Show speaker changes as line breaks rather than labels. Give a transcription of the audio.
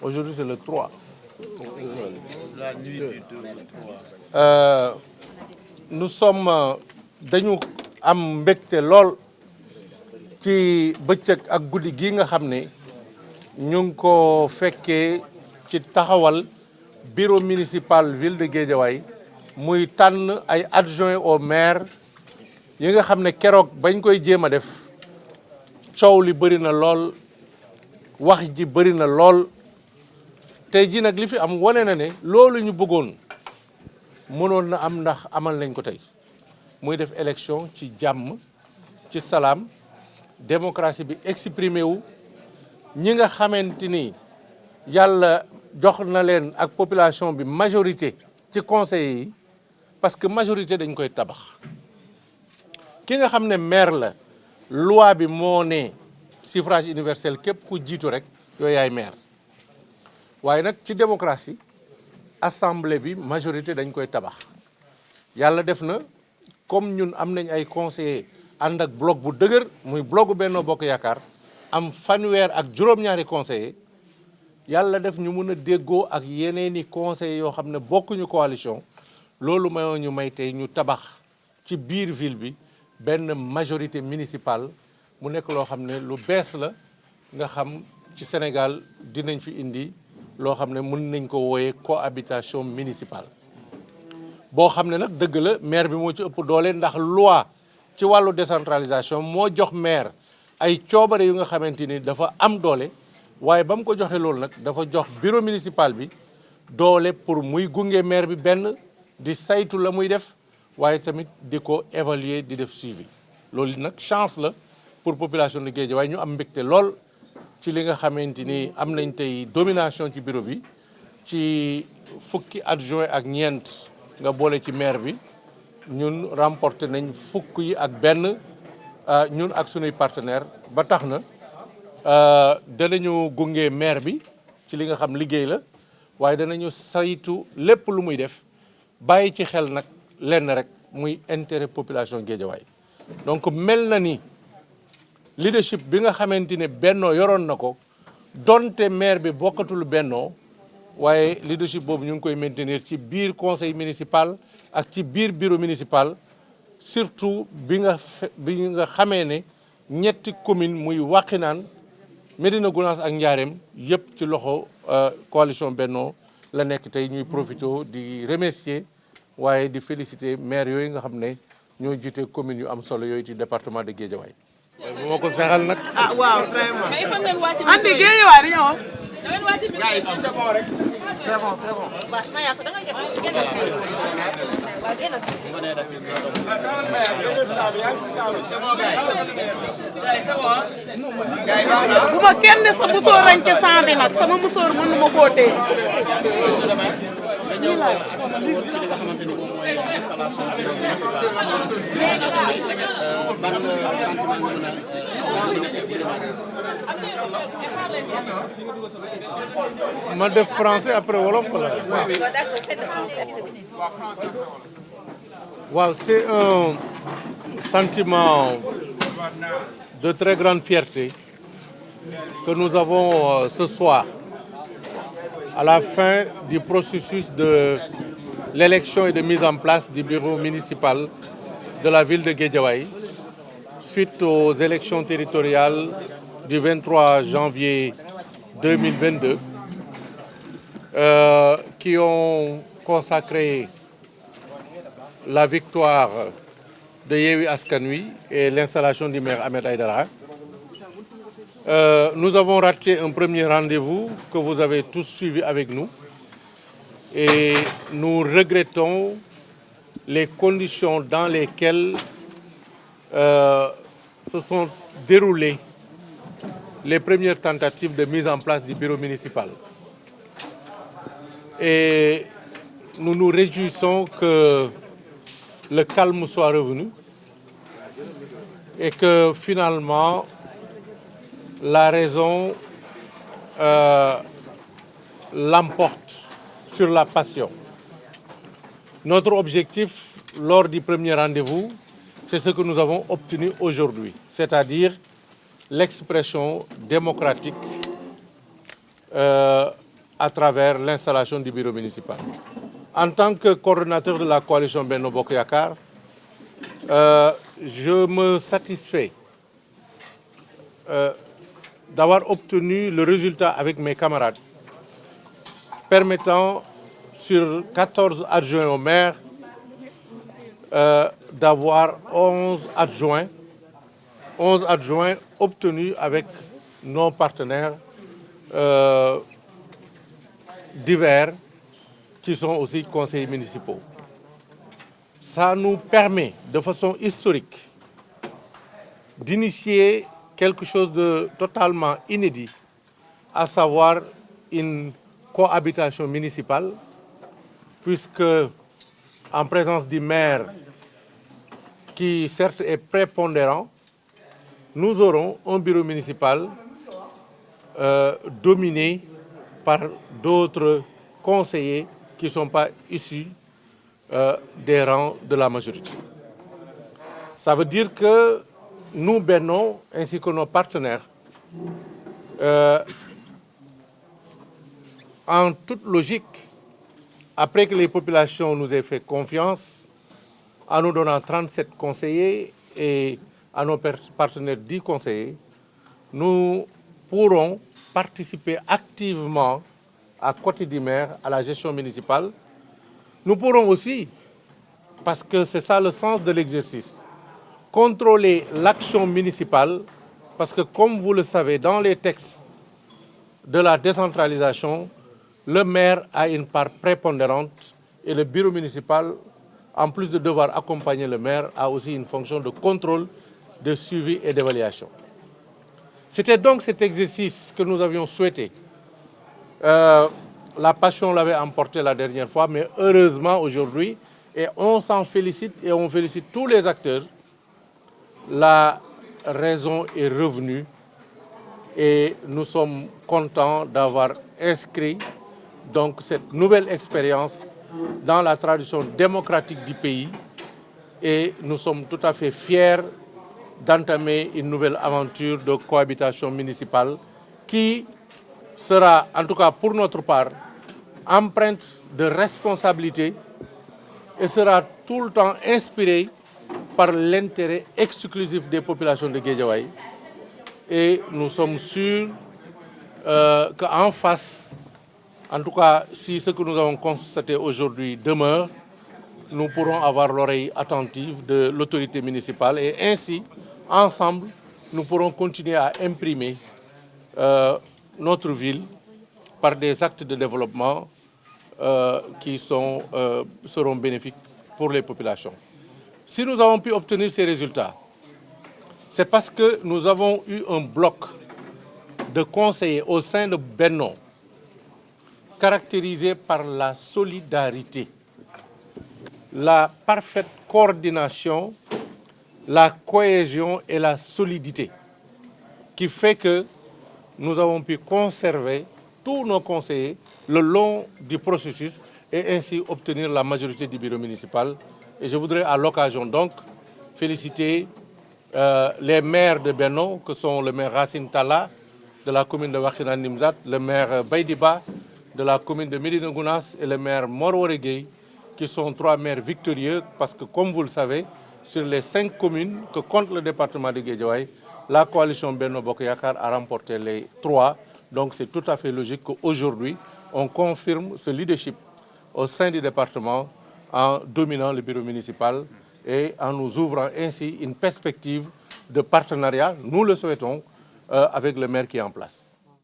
aujourd'hui c'est le 3.
La nuit du 2 au 3.
Nous sommes dañu am mbégte lool ci bëccëg ak guddi gi nga xam ne ñu ngi ko fekkee ci taxawal bureau municipal ville de Guédiawaye muy tànn ay adjoint au maire yi nga xam ne keroog bañ koy jéem a def coow li bëri na lool wax ji bëri na lool tey ji nag li fi am wane na ne loolu ñu bëggoon mënoon na am ndax amal nañ ko tey muy def élection ci jàmm ci salaam démocratie bi exprimé wu ñi nga xamante ni yàlla jox na leen ak population bi majorité ci conseillers yi parce que majorité dañ koy tabax ki nga xam ne maire la loi bi moo ne suffrage universel képp ku jiitu rek yooyu yaay maire waaye nag ci démocratie assemblée bi majorité dañ koy tabax yàlla def na comme ñun am nañ ay conseillers ànd ak bloc bu dëgër muy blocu Benno Bokk Yaakaar am fanweer ak juróom-ñaari conseillers yàlla def ñu mun a déggoo ak yeneeni conseillers yoo xam ne bokkuñu coalition loolu mayoo ñu may tey ñu tabax ci biir ville bi benn majorité municipale mu nekk loo xam ne lu bees la nga xam ci Sénégal dinañ fi indi loo xam ne mën nañ ko wooyee cohabitation municipale boo xam ne nag dëgg la maire bi moo ci ëpp doole ndax loi ci wàllu décentralisation moo jox maire ay coobare yu nga xamante ni dafa am doole waaye ba mu ko joxe loolu nag dafa jox bureau municipal bi doole pour muy gunge maire bi benn di saytu la muy def waaye tamit di ko évaluer di def suivi loolu nag chance la pour population de Guédiawaye ñu am mbégte lool ci li nga xamante ni am nañ tey domination ci bureau bi ci fukki adjoint ak ñeent nga boole ci maire bi ñun remporté nañ fukk yi ak benn ñun ak sunuy partenaire ba tax na danañu gunge maire bi ci li nga xam liggéey la waaye danañu saytu lépp lu muy def bàyyi ci xel nag lenn rek muy intérêt population Guédiawaye donc mel na ni leadership bi nga xamante ne bennoo yoroon na ko donte maire bi bokkatul bennoo waaye leadership boobu ñu ngi koy maintenir ci biir conseil municipal ak ci biir bureau municipal surtout bi nga xamee ne ñetti commune muy Wakhinane Médina Gounass ak Ndiarème yëpp ci loxo coalition bennoo la nekk tey ñuy profité di remercier waaye di féliciter maire yooyu nga xam ne ñoo jiite commune yu am solo yooyu ci département de Guédiawaye. bu ma ko saxal nag.
ah waaw vraiment. mais il faut ngeen wàcc. andi Guédiawaye di ñëw. da ngeen wàcc bi. gars yi si c'est bon rek. c'est bon c'est bon. waaw su ma yàq da nga jox génn. waaw génn. bu ma kenn sa musóor rañ ca sang bi nag sama musóor mënu ma koo téye. nii laa
ma def français après wolof la. waaw c'est un sentiment de très grande fierté que nous avons ce soir à la fin du processus de l'élection et de mise en place du bureau municipal de la ville de Guédiawaye suite aux élections territoriales du 23 janvier 2022 qui ont consacré la victoire de Yewwi Askan Wi et l'installation du maire Ahmed Aïdara. Nous avons raté un premier rendez-vous que vous avez tous suivi avec nous et nous regrettons les conditions dans lesquelles se sont déroulées les premières tentatives de mise en place du bureau municipal. Et nous nous réjouissons que le calme soit revenu et que finalement la raison l'emporte sur la passion. Notre objectif lors du premier rendez-vous, c'est ce que nous avons obtenu aujourd'hui, c'est-à-dire l'expression démocratique à travers l'installation du bureau municipal. En tant que coordonnateur de la coalition Benno Bokk Yakaar, je me satisfais d'avoir obtenu le résultat avec mes camarades permettant sur 14 adjoints au maire d'avoir 11 adjoints obtenus avec nos partenaires divers qui sont aussi conseillers municipaux. Ça nous permet de façon historique d'initier quelque chose de totalement inédit, à savoir une cohabitation municipale, puisque en présence du maire, qui certes est prépondérant, nous aurons un bureau municipal dominé par d'autres conseillers qui ne sont pas issus des rangs de la majorité. Ça veut dire que nous, Benno, ainsi que nos partenaires, en toute logique, après que les populations nous aient fait confiance, en nous donnant 37 conseillers et à nos partenaires 10 conseillers, nous pourrons participer activement à côté du maire à la gestion municipale. Nous pourrons aussi, parce que c'est ça le sens de l'exercice, contrôler l'action municipale, parce que comme vous le savez, dans les textes de la décentralisation, le maire a une part prépondérante et le bureau municipal, en plus de devoir accompagner le maire, a aussi une fonction de contrôle, de suivi et d'évaluation. C'était donc cet exercice que nous avions souhaité. La passion l'avait emporté la dernière fois, mais heureusement aujourd'hui, et on s'en félicite et on félicite tous les acteurs, la raison est revenue et nous sommes contents d'avoir inscrit donc cette nouvelle expérience dans la tradition démocratique du pays et nous sommes tout à fait fiers d'entamer une nouvelle aventure de cohabitation municipale qui sera, en tout cas pour notre part, empreinte de responsabilité et sera tout le temps inspirée par l'intérêt exclusif des populations de Guédiawaye. Et nous sommes sûrs qu'en face, en tout cas si ce que nous avons constaté aujourd'hui demeure, nous pourrons avoir l'oreille attentive de l'autorité municipale et ainsi, ensemble, nous pourrons continuer à imprimer notre ville par des actes de développement qui seront bénéfiques pour les populations. Si nous avons pu obtenir ces résultats, c'est parce que nous avons eu un bloc de conseillers au sein de Benno caractérisé par la solidarité, la parfaite coordination, la cohésion et la solidité, qui fait que nous avons pu conserver tous nos conseillers le long du processus et ainsi obtenir la majorité du bureau municipal. Et je voudrais à l'occasion donc féliciter les maires de Benno, que sont le maire Racine Talla de la commune de Wakhinane Nimzatt, le maire Baydiba de la commune de Médina Gounass et le maire Mor Woré Gueye, qui sont 3 maires victorieux parce que, comme vous le savez, sur les 5 communes que compte le département de Guédiawaye, la coalition Benno Bokk Yakaar a remporté les 3. Donc c'est tout à fait logique qu'aujourd'hui, on confirme ce leadership au sein du département en dominant le bureau municipal et en nous ouvrant ainsi une perspective de partenariat, nous le souhaitons, avec le maire qui est en place.